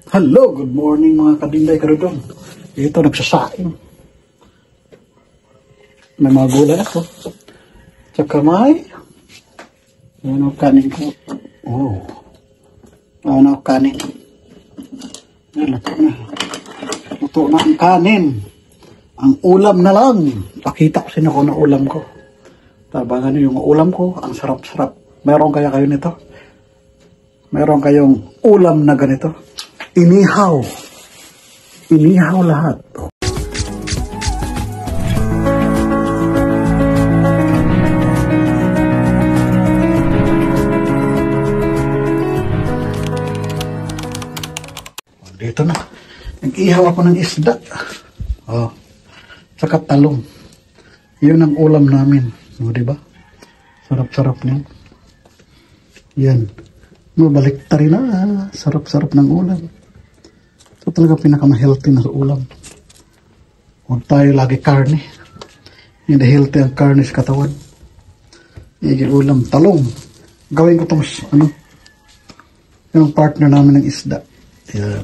Hello, good morning mga kabinday karudong. Ito, nagsasaing. May mga gulay ako. Tsaka may ano kanin ko. Oh. Ano kanin. Luto na. Luto na ang kanin. Ang ulam na lang. Pakita ko sa inyo kung ano ulam ko. Tabangan nyo yung ulam ko. Ang sarap-sarap. Meron kaya kayo nito? Meron kayong ulam na ganito? Inihaw. Inihaw lahat. Dito na. Nag-ihaw ako ng isda. Oh. Saka talong. Yun ang ulam namin. O, diba? Sarap-sarap niyan. Yan. Mabalik rin na. Sarap-sarap ng ulam. Ito talaga pinaka-healthy na sa ulam. Huwag tayo lagi karne. Hindi healthy ang karne sa katawan. Yung ulam, talong. Gawin ko itong, yung partner namin ng isda. Yan.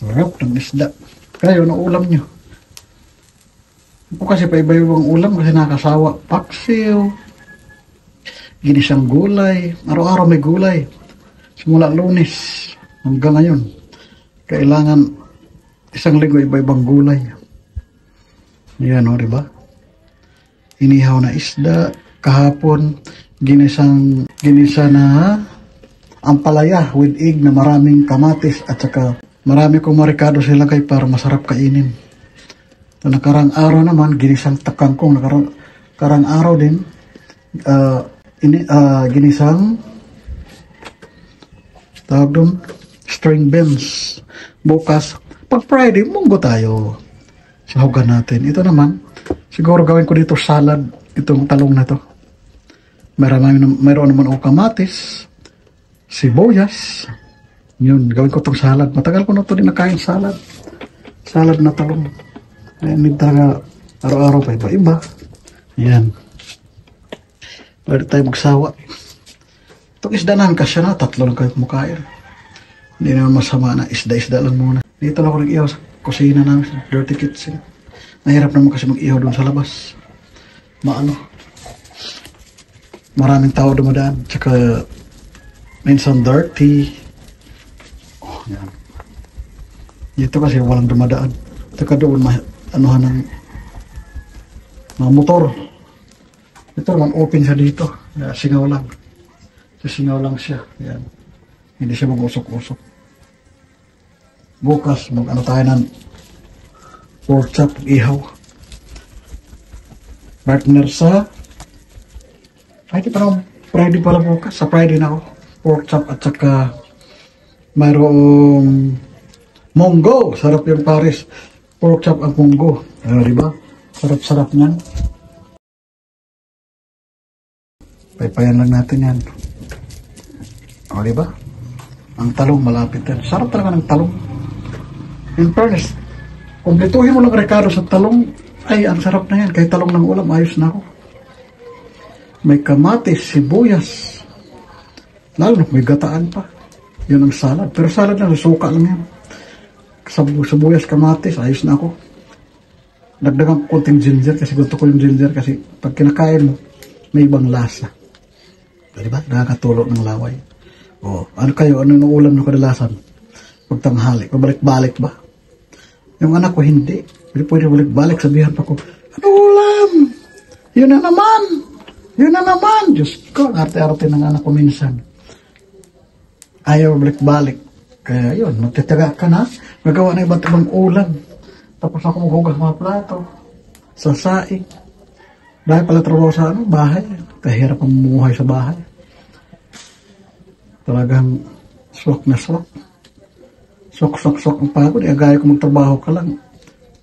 Sarap ng isda. Kaya yun ang ulam nyo. Ito kasi pa iba yung ulam kasi nakasawa. Paksiw. Ginisang gulay. Araw-araw may gulay. Simula Lunes hanggang ngayon. Kailangan isang linggo iba-ibang gulay. Yan o, diba? Inihaw na isda. Kahapon, ginisa na ampalaya with egg na maraming kamatis at saka marami kong marikado sila kay para masarap kainin. Ito nakarang araw naman, ginisang takangkong. Nakarang araw din, ginisang tawag doon, string beans. Bukas, pag Friday, munggo tayo. Sahugan natin. Ito naman, siguro gawin ko dito salad, itong talong na to. Mayroon naman ako kamatis, sibuyas. Yun, gawin ko itong salad. Matagal ko na ito din nakain salad. Salad na talong. Ayan, hindi talaga araw-araw pa iba-iba. Yan. Pwede tayo magsawa. Itong isda na kasya na, 3 lang kayo kumakain. Hindi naman masama na isda-isda lang muna. Dito lang ako nag-ihaw sa kusina namin, sa dirty kitchen. Nahirap naman kasi mag-ihaw doon sa labas. Maraming tao dumadaan. Tsaka minsan dirty. Oh, yan. Dito kasi walang dumadaan. Tsaka doon anuhan ng mga motor. Ito naman open siya dito. Singaw lang. Singaw lang siya. Yan. Hindi siya mag-usok-usok. Bukas, mag-ano tayo ng pork chop, ihaw. Partner sa Friday pala bukas. Sa Friday na ako. Pork chop at saka mayroong munggo. Sarap yung pares. Pork chop at munggo. Diba? Sarap-sarap niyan. Paypayan lang natin yan. O, diba? Ang talong malapit yan. Sarap talaga ng talong. In fairness, kumpletuhin mo lang rekado sa talong, ay, ang sarap na yan. Kahit talong ng ulam, ayos na ako. May kamatis, sibuyas. Lalo na may gataan pa. Yun ang salad. Pero salad na, suka lang yan. Sibuyas, kamatis, ayos na ako. Dagdagan ko konting ginger kasi gusto ko yung ginger kasi pag kinakain mo, may ibang lasa. Diba? Nakakatulog ng laway. O, ano kayo? Ano yung ulam na kadalasan? Pagtanghali, pabalik-balik ba? Yung anak ko hindi. Pwede balik-balik, sabihan pa ko, ano ulam? Yun na naman! Yun na naman! Diyos ko, arte-arte ng anak ko minsan. Ayaw balik-balik. Kaya yun, magtitaga ka na. Magawa na iba't ibang ulam. Tapos ako maghugas mga plato. Sa saing. Dahil pala trabaho sa bahay. Kahirap ang mumuhay sa bahay. Talagang swak na swak. Swak ang pagod. Gaya ko magtrabaho ka lang.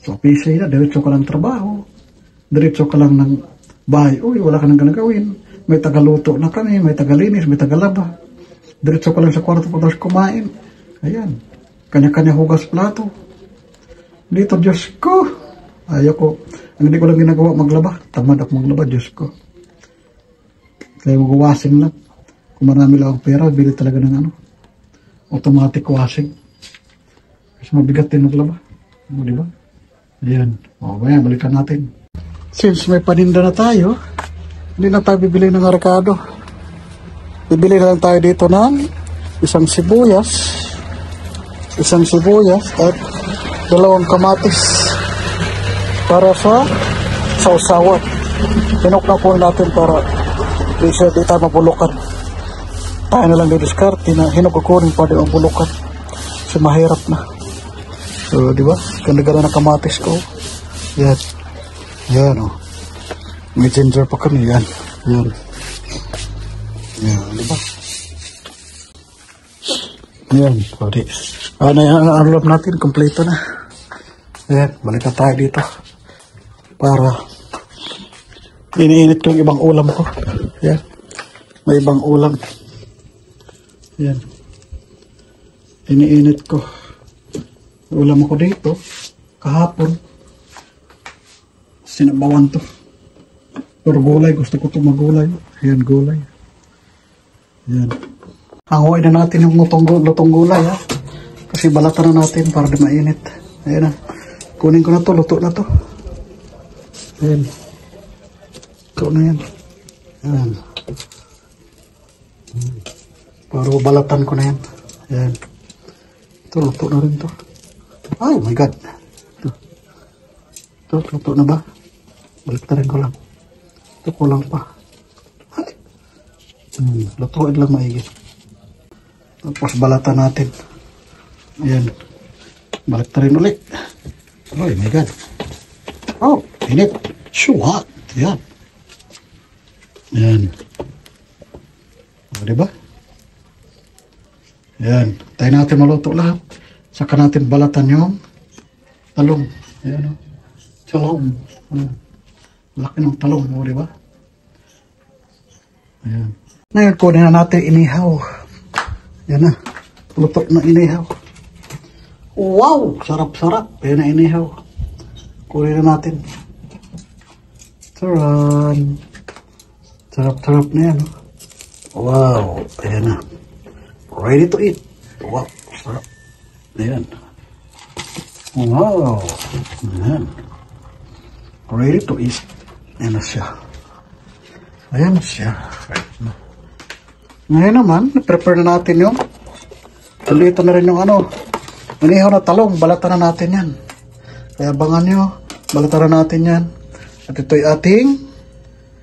So, PC na, diretso ka lang trabaho. Diretso ka lang ng bahay. Uy, wala ka nang ganagawin. May tagaluto na kami, may tagalinis, may tagalaba. Diretso ka lang sa kwarto tapos kumain. Ayan. Kanya-kanya hugas plato. Dito, Diyos ko. Ayoko. Ang hindi ko lang ginagawa, maglaba. Tamad ako maglaba, Diyos ko. Kaya mag-washing lang. Kung marami lang ang pera, bili talaga ng automatic washing. Kasi mabigat din maglaba. O, di ba? Ayan. O, kaya balikan natin. Since may paninda na tayo, hindi na tayo bibili ng rekado. Bibili na lang tayo dito ng isang sibuyas at 2 kamatis para sa sausawan. Hinok na po natin para di tayo mabulukan. Tayo na lang didiskarte na hinok ko rin pa di mabulukan. Kasi mahirap na. So, di ba? Ganda-ganda na kamatis ko. Yan. Yan, o. May ginger pa kami. Yan. Yan. Yan, di ba? Yan. Sorry. Ang loob natin, kompleto na. Yan. Balik na tayo dito. Para iniinit ko yung ibang ulam ko. Yan. May ibang ulam. Yan. Iniinit ko. Ulam ko dito. Kahapon. Sinabawan to. Pero gulay. Gusto ko ito magulay. Yan, gulay. Yan. Hanguin na natin yung lutong gulay, ha. Kasi balatan na natin para di mainit. Ayan na. Kunin ko na to. Luto na to. Ayan. Ikaw na yan. Ayan. Para balatan ko na yan. Ayan. Ito, luto na rin to. Oh my God. Ito, luto na ba? Balik na rin ko lang. Ito, kulang pa. Lutuin lang maigi. Tapos balatan natin. Ayan. Balik na rin ulit. Oh my God. Oh, init. What? Yan. Yan. O, diba? Yan. Tayo natin maluto lahat. Saka natin balatan yung talong. Ayan o. Talong. Laki ng talong mo, diba? Ayan. Ngayon, kunin na natin inihaw. Yan na. Luto na inihaw. Wow! Sarap-sarap. Ayan na inihaw. Kunin na natin. Taran. Sarap-sarap na yan. Wow. Ayan na. Ready to eat. Wow. Sarap. Ayan. Wow. Ayan. Ready to eat. Ayan na siya. Ayan na siya. Ngayon naman, prepare na natin yung tulito na rin yung inihaw na talong. Balatan na natin yan. Kaya abangan nyo. Balatan na natin yan. At ito'y ating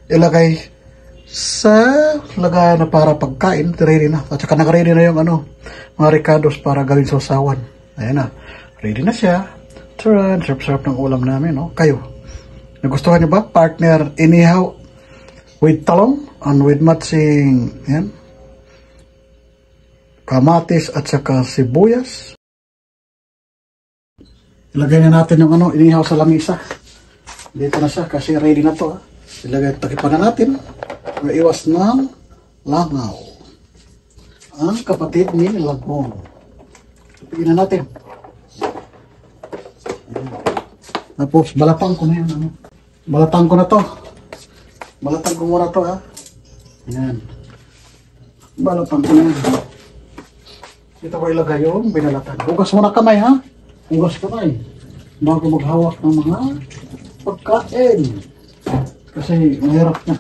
ilagay sa lagayan na para pagkain. Ready na. At saka naka-ready na yung mga ricados para gawin sa usawan. Ayan na. Ready na siya. Taran. Sarap-sarap ng ulam namin. No? Kayo. Nagustuhan nyo ba? Partner inihaw with talong and with matching yan, kamatis at saka sibuyas. Ilagay na natin yung inihaw sa lamisa. Dito na siya kasi ready na to. Ilagay, takipan na natin. Iwas ng langaw. Ang kapatid ni Lagmon. Tignan na natin. Tapos balatan ko na yan. Balatan ko na to. Balatan ko muna to, ha. Yan. Balatan ko na yan. Dito ko ilagay yung binalatan. Hugas muna kamay, ha. Hugas kamay. Bago maghawak ng mga pagkain. Kasi mahirap na.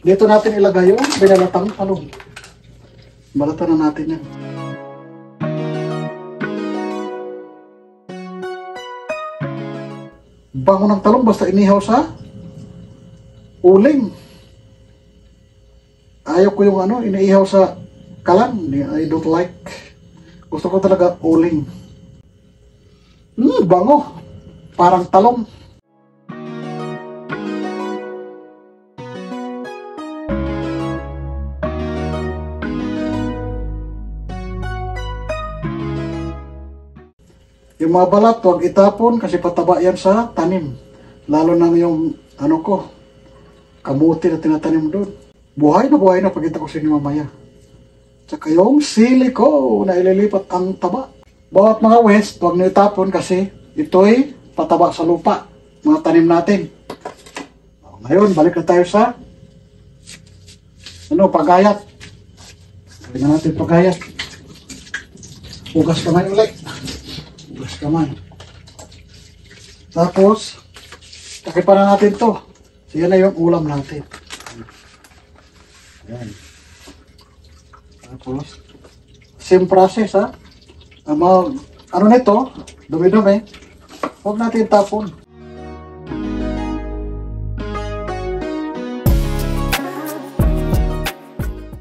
Dito natin ilagay yung binalatang talong. Balatan na natin yan. Bango ng talong basta inihaw sa uling. Ayaw ko yung iniihaw sa kalan. I don't like. Gusto ko talaga uling. Bango. Parang talong. Yung mga balat, huwag itapon kasi pataba yan sa tanim. Lalo na yung kamuti na tinatanim doon. Buhay na pagkita ko sa inyo mamaya. Tsaka yung sili ko na ililipat ang taba. Bawat mga west, huwag na itapon kasi ito'y pataba sa lupa. Mga tanim natin. Ngayon, balik na tayo sa pagayat. Balik na natin pagayat. Hugas kamay ulit. Hugas kamay. Tapos, takipan na natin to. So, yan na yung ulam natin. Ayan. Tapos, same process ha. Ano nito, dumi-dumi, huwag natin tapon.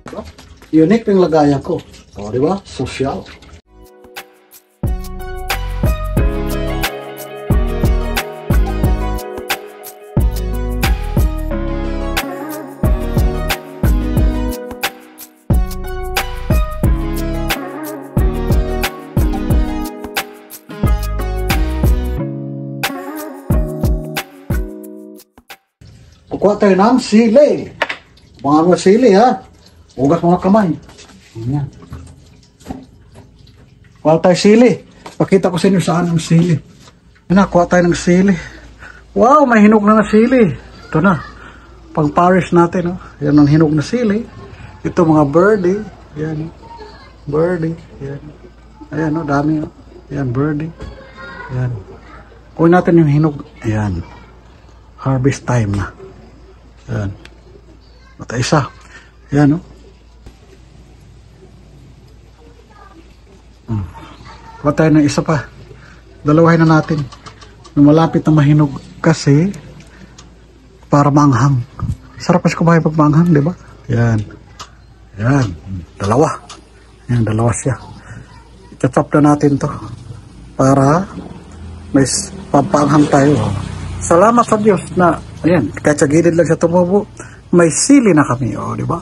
Diba? Unique yung lagayan ko. O, di ba? Social. Kukuha tayo ng sili. Mga sili ha. Hugas mga kamay. Ayan. Kuha tayo sili. Pakita ko sa inyo saan ang sili. Yan na, kuha tayo ng sili. Wow, may hinog na sili. Ito na. Pang parish natin. Oh. Yan ang hinog na sili. Ito mga birdie. Yan. Birdie. Yan. Ayan o, dami o. Yan, birdie. Yan. Kuha natin yung hinog. Ayan. Harvest time na. Yan. Mata isa. Yan, no? Kuha tayo ng isa pa. Dalawahin na natin. Yung malapit na mahinog kasi para maanghang. Sarap kasi kumain pag maanghang, di ba? Yan. Yan. Dalawa. Yan, dalawa siya. Itachop na natin to para may pampaanghang tayo. Salamat sa Diyos na, ayan, kahit sa gilid lang siya tumubo, may sili na kami, o, di ba?